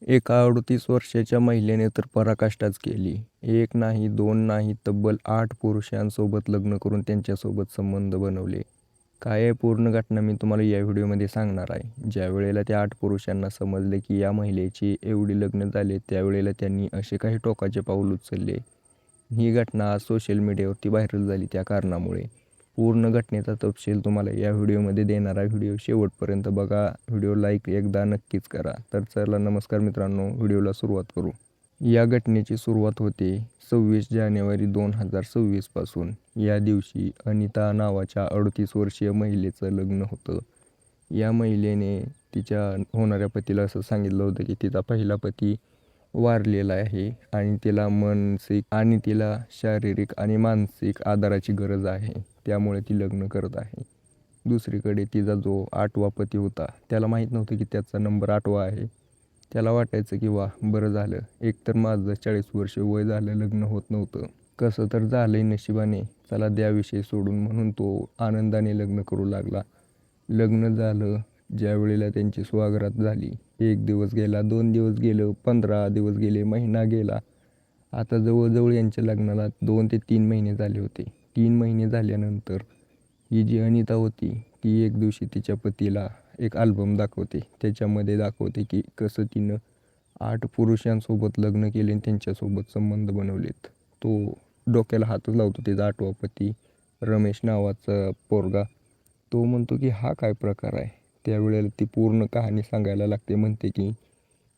एका 38 वर्षाच्या महिलेने तर पराकाष्ठाच केली. एक नाही, दोन नाही, तब्बल 8 पुरुषांसोबत लग्न करून त्यांच्यासोबत संबंध बनवले. काय आहे पूर्ण घटना मी तुम्हाला या व्हिडिओमध्ये सांगणार आहे. ज्यावेळेला त्या 8 पुरुषांना समजले की या महिलेची एवढी लग्न झाले, त्यावेळेला त्यांनी असे काही टोकाचे पाऊल उचलले. ही घटना आज सोशल मीडियावरती व्हायरल झाली त्या कारणामुळे. पूर्ण घटनेचा तपशील तुम्हाला या व्हिडिओमध्ये देणार आहे. व्हिडिओ शेवटपर्यंत बघा. व्हिडिओ लाईक एकदा नक्कीच करा. तर चला नमस्कार मित्रांनो, व्हिडिओला सुरुवात करू. या घटनेची सुरुवात होते 26 जानेवारी 2026 पासून. या दिवशी अनिता नावाच्या 38 वर्षीय महिलेचं लग्न होतं. या महिलेने तिच्या होणाऱ्या पतीला असं सांगितलं होतं की तिचा पहिला पती वारलेला आहे आणि तिला शारीरिक आणि मानसिक आधाराची गरज आहे. त्यामुळे ती लग्न करत आहे. दुसरीकडे तिचा जो 8वा पती होता, त्याला माहीत नव्हतं की त्याचा नंबर 8वा आहे. त्याला वाटायचं की वाह बरं झालं, एकतर माझं 40 वर्ष वय झालं, लग्न होत नव्हतं. कसं तर झालंय नशिबाने, चला द्या विषय सोडून, म्हणून तो आनंदाने लग्न करू लागला. लग्न झालं. ज्यावेळेला त्यांची स्वागरात झाली, 1 दिवस गेला, 2 दिवस गेलं, 15 दिवस गेले, महिना गेला. आता जवळजवळ यांच्या लग्नाला 2 ते 3 महिने झाले होते. 3 महिने झाल्यानंतर ही जी अनिता होती, ती एक दिवशी तिच्या पतीला एक अल्बम दाखवते. त्याच्यामध्ये दाखवते की कसं तिनं 8 पुरुषांसोबत लग्न केले आणि त्यांच्यासोबत संबंध बनवलेत. तो डोक्याला हातच लावतो तिचा 8वा पती, रमेश नावाचा पोरगा. तो म्हणतो की हा काय प्रकार आहे. त्यावेळेला ती पूर्ण कहाणी सांगायला लागते. म्हणते की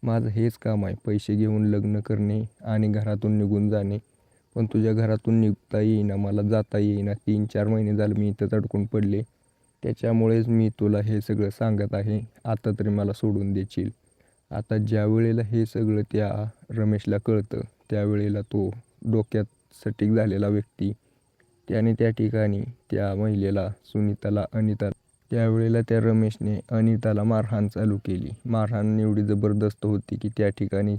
माझं हेच काम आहे, पैसे घेऊन लग्न करणे आणि घरातून निघून जाणे. पण तुझ्या घरातून निघता येईना, मला जाता येईना. 3-4 महिने झाले मी इथंच अडकून पडले. त्याच्यामुळेच मी तुला हे सगळं सांगत आहे. आता तरी मला सोडून देशील. आता ज्यावेळेला हे सगळं त्या रमेशला कळतं, त्यावेळेला तो डोक्यात सटीक झालेला व्यक्ती, त्याने त्या ठिकाणी त्या महिलेला, अनिताला, त्यावेळेला त्या रमेशने अनिताला मारहाण चालू केली. मारहाण एवढी जबरदस्त होती की त्या ठिकाणी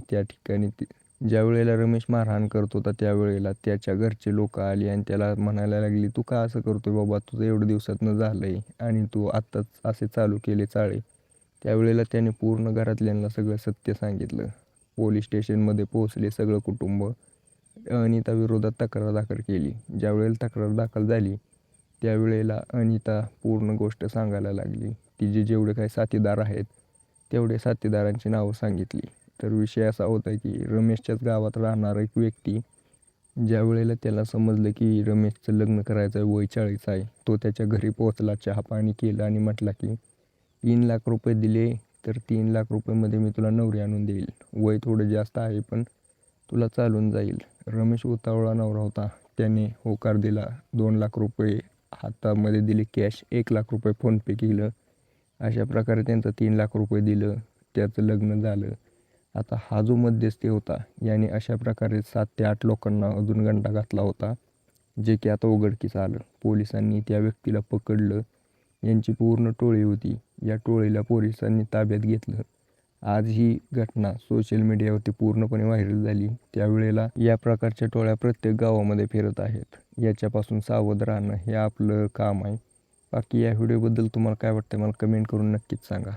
ज्यावेळेला रमेश मारहाण करत होता, त्यावेळेला त्याच्या घरचे लोक आली आणि त्याला म्हणायला लागली, तू का असं करतोय बाबा, तुझं एवढं दिवसातनं झालंय आणि तू आत्ताच असे चालू केले चाळे. त्यावेळेला त्याने पूर्ण घरातल्यांना सगळं सत्य सांगितलं. पोलीस स्टेशनमध्ये पोहोचले सगळं कुटुंब. अनिताविरोधात तक्रार दाखल केली. ज्यावेळेला तक्रार दाखल झाली, त्यावेळेला अनिता पूर्ण गोष्ट सांगायला लागली. तिचे जेवढे काही साथीदार आहेत, तेवढे साथीदारांची नावं सांगितली. तर विषय असा होता की रमेशच्याच गावात राहणारा एक व्यक्ती, ज्यावेळेला त्याला समजलं की रमेशचं लग्न करायचं आहे, वय 40 आहे, तो त्याच्या घरी पोहोचला, चहापाणी केलं आणि म्हटला की 3 लाख रुपये दिले तर 3 लाख रुपयेमध्ये मी तुला नवरी आणून देईल. वय थोडं जास्त आहे पण तुला चालून जाईल. रमेश उतावळा नवरा होता. त्याने होकार दिला. 2 लाख रुपये हातामध्ये दिले कॅश, 1 लाख रुपये फोनपे केलं. अशा प्रकारे त्यांचं 3 लाख रुपये दिलं. त्याचं लग्न झालं. आता हा जो मध्यस्थी होता, याने अशा प्रकारे 7 ते 8 लोकांना अजून गंडा घातला होता, जे की आता उघडकीस आलं. पोलिसांनी त्या व्यक्तीला पकडलं. यांची पूर्ण टोळी होती. या टोळीला पोलिसांनी ताब्यात घेतलं. आज ही घटना सोशल मीडियावरती पूर्णपणे व्हायरल झाली. त्यावेळेला या प्रकारच्या टोळ्या प्रत्येक गावामध्ये फिरत आहेत. याच्यापासून सावध राहणं हे आपलं काम आहे. बाकी या व्हिडिओबद्दल तुम्हाला काय वाटतं मला कमेंट करून नक्कीच सांगा.